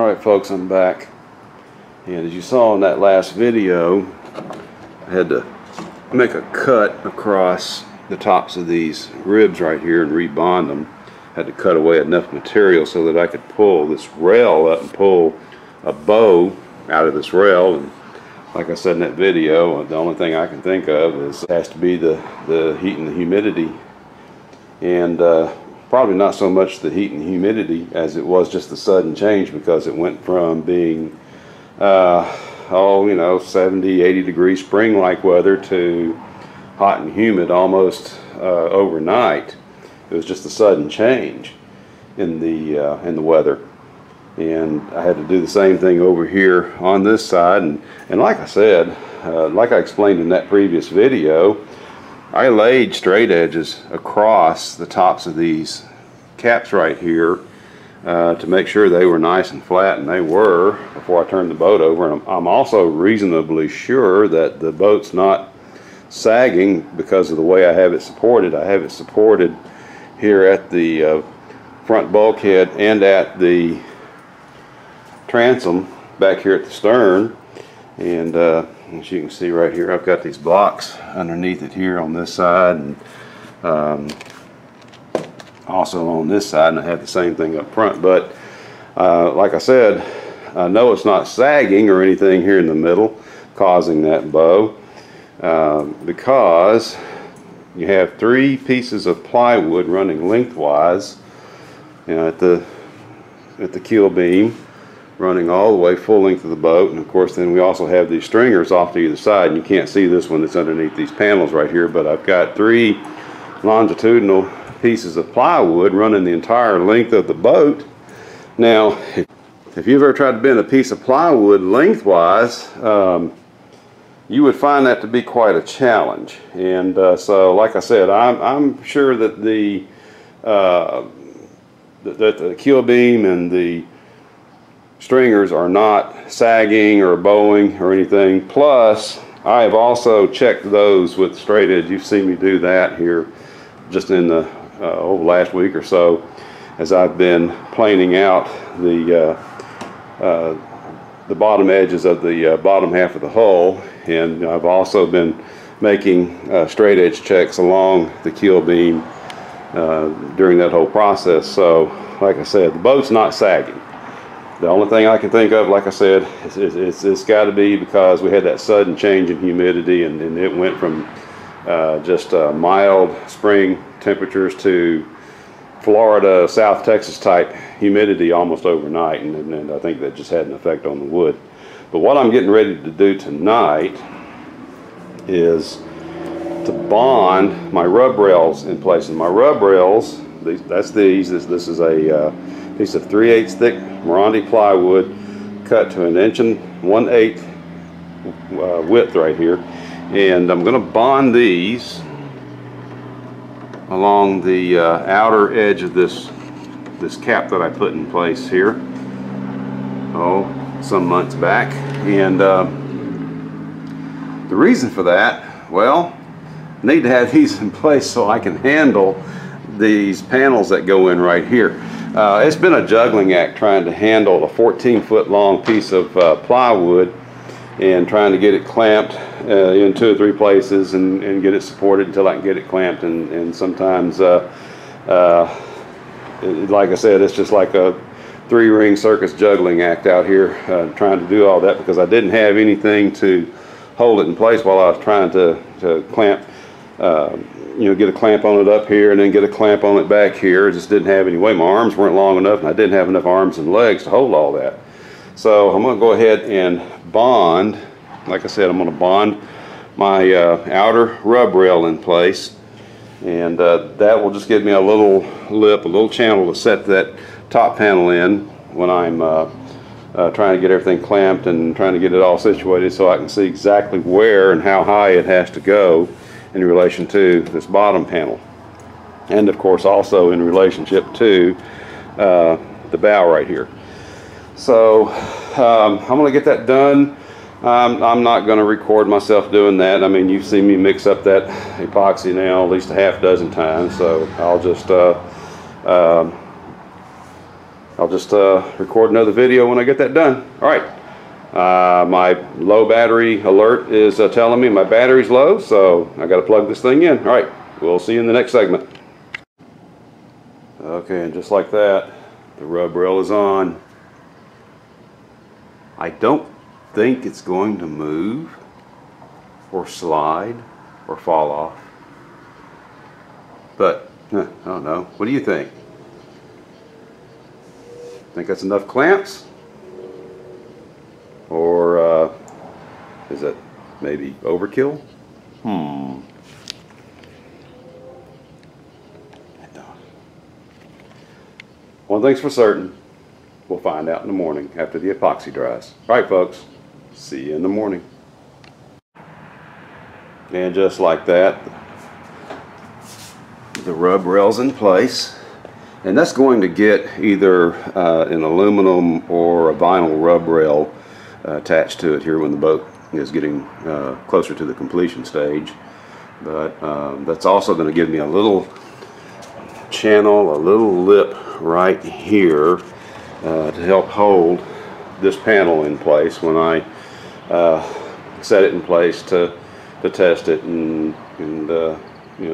Alright folks, I'm back, and as you saw in that last video, I had to make a cut across the tops of these ribs right here and rebond them. Had to cut away enough material so that I could pull this rail up and pull a bow out of this rail. And like I said in that video, the only thing I can think of is it has to be the heat and the humidity, and probably not so much the heat and humidity as it was just the sudden change, because it went from being 70, 80 degree spring-like weather to hot and humid almost overnight. It was just a sudden change in the weather, and I had to do the same thing over here on this side. And like I said, like I explained in that previous video, I laid straight edges across the tops of these caps right here to make sure they were nice and flat, and they were before I turned the boat over. And I'm also reasonably sure that the boat's not sagging because of the way I have it supported. I have it supported here at the front bulkhead and at the transom back here at the stern. And as you can see right here, I've got these blocks underneath it here on this side, and also on this side, and I have the same thing up front. But like I said, I know it's not sagging or anything here in the middle causing that bow, because you have 3 pieces of plywood running lengthwise, you know, at the keel beam, running all the way full length of the boat. And of course then we also have these stringers off to either side, and you can't see this one that's underneath these panels right here, but I've got 3 longitudinal pieces of plywood running the entire length of the boat. Now if you've ever tried to bend a piece of plywood lengthwise, you would find that to be quite a challenge. And so like I said, I'm sure that the keel beam and the stringers are not sagging or bowing or anything. Plus, I have also checked those with straight edge. You've seen me do that here just in the over last week or so, as I've been planing out the bottom edges of the bottom half of the hull. And I've also been making straight edge checks along the keel beam during that whole process. So like I said, the boat's not sagging. The only thing I can think of, like I said, it's got to be because we had that sudden change in humidity, and it went from just mild spring temperatures to Florida, South Texas type humidity almost overnight, and I think that just had an effect on the wood. But what I'm getting ready to do tonight is to bond my rub rails in place. And my rub rails, this is a piece of 3/8 thick Morandi plywood cut to 1 1/8 width right here, and I'm going to bond these along the outer edge of this cap that I put in place here some months back. And the reason for that, well, I need to have these in place so I can handle these panels that go in right here. It's been a juggling act trying to handle a 14-foot long piece of plywood and trying to get it clamped in 2 or 3 places and get it supported until I can get it clamped. And sometimes, like I said, it's just like a 3-ring circus juggling act out here trying to do all that, because I didn't have anything to hold it in place while I was trying to clamp, get a clamp on it up here and then get a clamp on it back here. I just didn't have any way. My arms weren't long enough, and I didn't have enough arms and legs to hold all that. So I'm going to go ahead and bond. Like I said, I'm going to bond my outer rub rail in place, and that will just give me a little lip, a little channel to set that top panel in when I'm trying to get everything clamped and trying to get it all situated, so I can see exactly where and how high it has to go in relation to this bottom panel, and of course also in relationship to the bow right here. So I'm going to get that done. I'm not going to record myself doing that. I mean, you've seen me mix up that epoxy now at least a half dozen times, so I'll just I'll just record another video when I get that done. All right. My low battery alert is telling me my battery's low, so I got to plug this thing in. All right. We'll see you in the next segment. Okay, and just like that, the rub rail is on. I don't think it's going to move or slide or fall off, but I don't know. What do you think? Think that's enough clamps? Or is it maybe overkill? One thing's for certain, we'll find out in the morning after the epoxy dries. All right, folks, see you in the morning. And just like that, the rub rail's in place. And that's going to get either an aluminum or a vinyl rub rail attached to it here when the boat is getting closer to the completion stage. But that's also going to give me a little channel, a little lip right here to help hold this panel in place when I set it in place to test it and you know,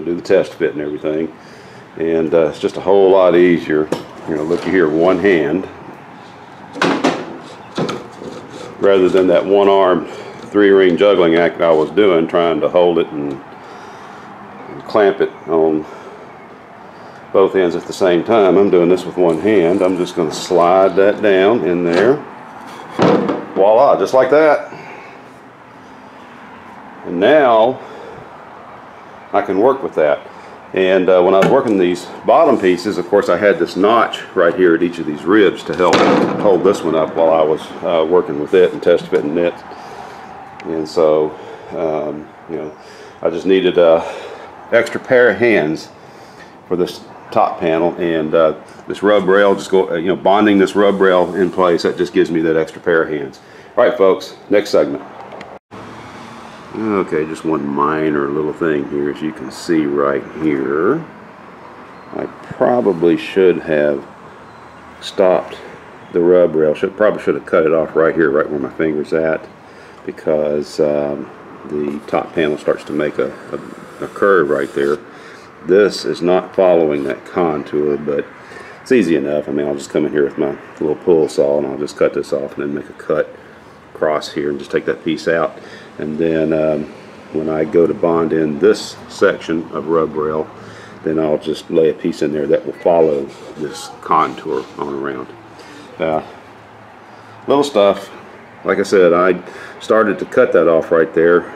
do the test fit and everything. And it's just a whole lot easier, you know, looky here, one hand rather than that one arm 3-ring juggling act I was doing, trying to hold it and clamp it on both ends at the same time. I'm doing this with one hand. I'm just going to slide that down in there. Voila, just like that. And now I can work with that. And when I was working these bottom pieces, of course I had this notch right here at each of these ribs to help hold this one up while I was working with it and test fitting it. And so you know, I just needed an extra pair of hands for this top panel, and this rub rail, just bonding this rub rail in place, that just gives me that extra pair of hands. All right, folks, next segment. Okay, just one minor little thing here. As you can see right here, I probably should have stopped the rub rail. Probably should have cut it off right here, right where my finger's at, because the top panel starts to make a curve right there. This is not following that contour, but it's easy enough. I mean, I'll just come in here with my little pull saw and I'll just cut this off and then make a cut across here and just take that piece out. And then when I go to bond in this section of rub rail, then I'll just lay a piece in there that will follow this contour on around. Little stuff. Like I said, I started to cut that off right there.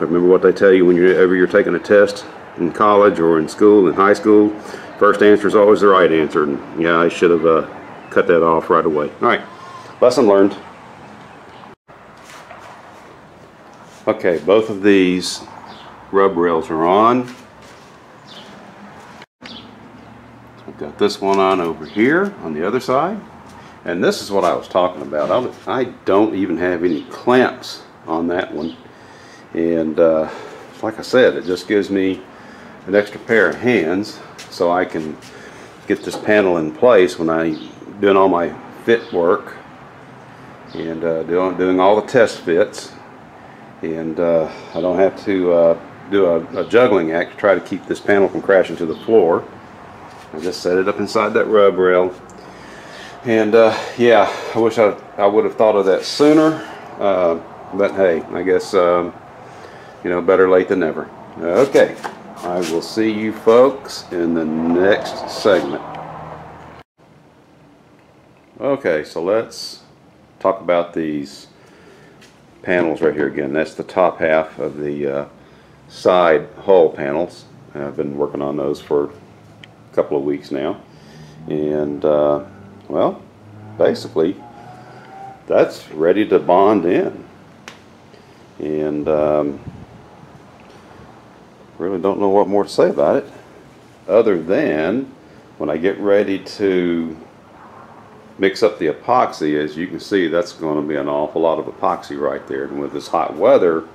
Remember what they tell you whenever you're taking a test in college or in school, in high school, first answer is always the right answer. And yeah, I should have cut that off right away. All right, lesson learned. Okay, both of these rub rails are on. I've got this one on over here on the other side. And this is what I was talking about. I don't even have any clamps on that one. And like I said, it just gives me an extra pair of hands so I can get this panel in place when I'm doing all my fit work and doing all the test fits. And I don't have to do a juggling act to try to keep this panel from crashing to the floor. I just set it up inside that rub rail. And yeah, I wish I would have thought of that sooner. But hey, I guess you know, better late than never. Okay, I will see you folks in the next segment. Okay, so let's talk about these panels right here again. That's the top half of the side hull panels. I've been working on those for a couple of weeks now. And well, basically that's ready to bond in. And really don't know what more to say about it, other than when I get ready to mix up the epoxy. As you can see, that's going to be an awful lot of epoxy right there, and with this hot weather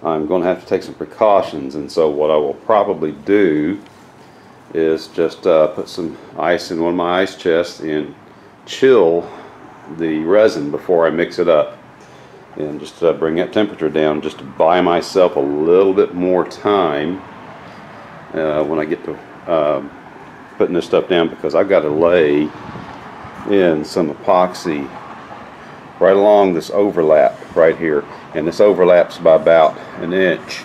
I'm going to have to take some precautions. And so what I will probably do is just put some ice in one of my ice chests and chill the resin before I mix it up, and just bring that temperature down just to buy myself a little bit more time when I get to putting this stuff down, because I've got to lay in some epoxy right along this overlap right here, and this overlaps by about an inch.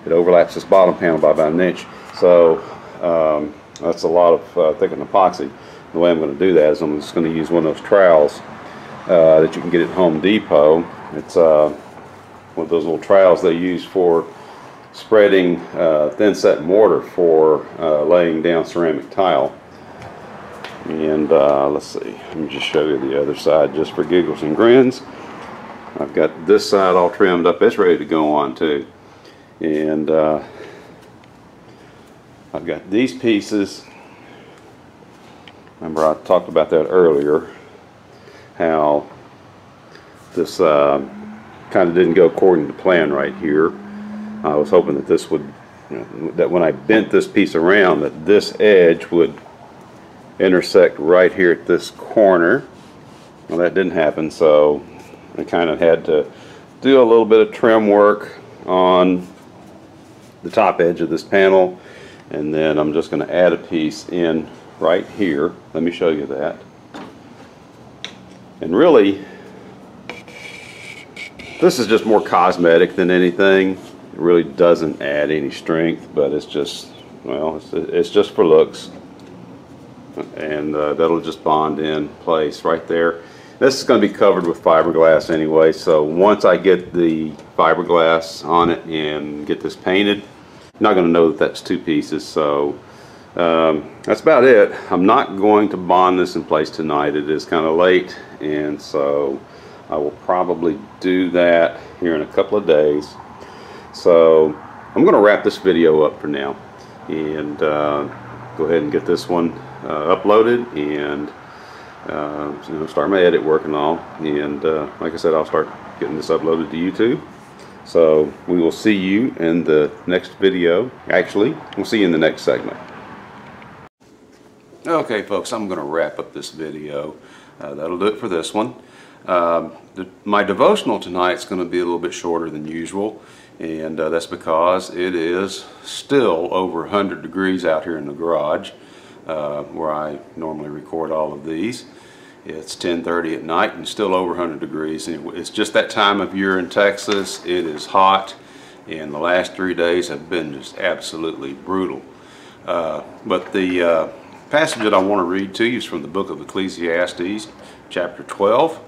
It overlaps this bottom panel by about an inch, so that's a lot of thickened epoxy. The way I'm going to do that is I'm just going to use one of those trowels that you can get at Home Depot. It's one of those little trowels they use for spreading thin set mortar for laying down ceramic tile. And let's see, let me just show you the other side just for giggles and grins. I've got this side all trimmed up. It's ready to go on too. And I've got these pieces. Remember I talked about that earlier, how this kind of didn't go according to plan right here. I was hoping that this would, that when I bent this piece around, that this edge would intersect right here at this corner. Well, that didn't happen, so I kind of had to do a little bit of trim work on the top edge of this panel, and then I'm just going to add a piece in right here. Let me show you that. And really, this is just more cosmetic than anything. It really doesn't add any strength, but it's just, well, it's just for looks. And that'll just bond in place right there. This is going to be covered with fiberglass anyway, so once I get the fiberglass on it and get this painted, I'm not going to know that that's two pieces. So that's about it. I'm not going to bond this in place tonight. It is kind of late, and so I will probably do that here in a couple of days. So I'm going to wrap this video up for now, and go ahead and get this one uploaded, and start my edit work and all. And like I said, I'll start getting this uploaded to YouTube. So we will see you in the next video. Actually, we'll see you in the next segment. Okay folks, I'm going to wrap up this video. That'll do it for this one. My devotional tonight is going to be a little bit shorter than usual, and that's because it is still over 100 degrees out here in the garage where I normally record all of these. It's 10:30 at night and still over 100 degrees. It's just that time of year in Texas. It is hot, and the last 3 days have been just absolutely brutal. But the passage that I want to read to you is from the book of Ecclesiastes, chapter 12,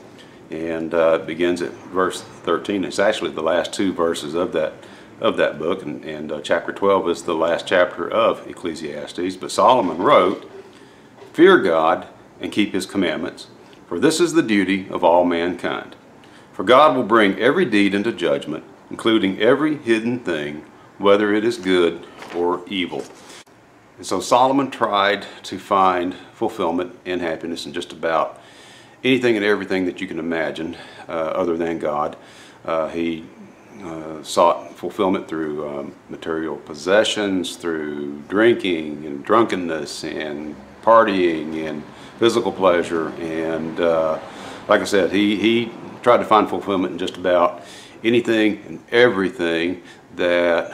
and it begins at verse 13. It's actually the last two verses of that book, and chapter 12 is the last chapter of Ecclesiastes. But Solomon wrote, "Fear God and keep his commandments, for this is the duty of all mankind. For God will bring every deed into judgment, including every hidden thing, whether it is good or evil." And so Solomon tried to find fulfillment and happiness in just about anything and everything that you can imagine other than God. He sought fulfillment through material possessions, through drinking and drunkenness and partying and physical pleasure, and like I said, he tried to find fulfillment in just about anything and everything that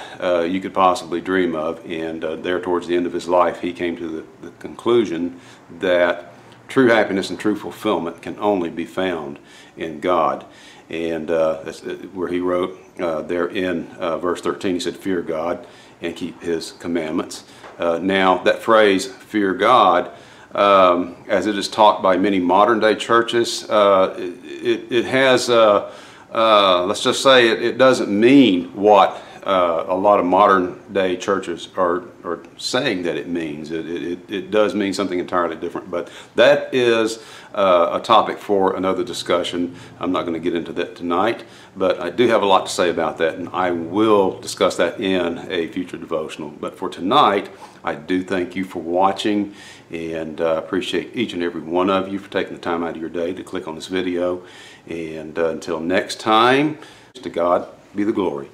you could possibly dream of. And there towards the end of his life, he came to the conclusion that true happiness and true fulfillment can only be found in God. And that's where he wrote there in verse 13, he said, "Fear God and keep his commandments." Now that phrase, "fear God," as it is taught by many modern day churches, it has, let's just say, it doesn't mean what a lot of modern day churches are saying that it means. It does mean something entirely different, but that is a topic for another discussion. I'm not going to get into that tonight, but I do have a lot to say about that, and I will discuss that in a future devotional. But for tonight, I do thank you for watching, and appreciate each and every one of you for taking the time out of your day to click on this video. And until next time, to God be the glory.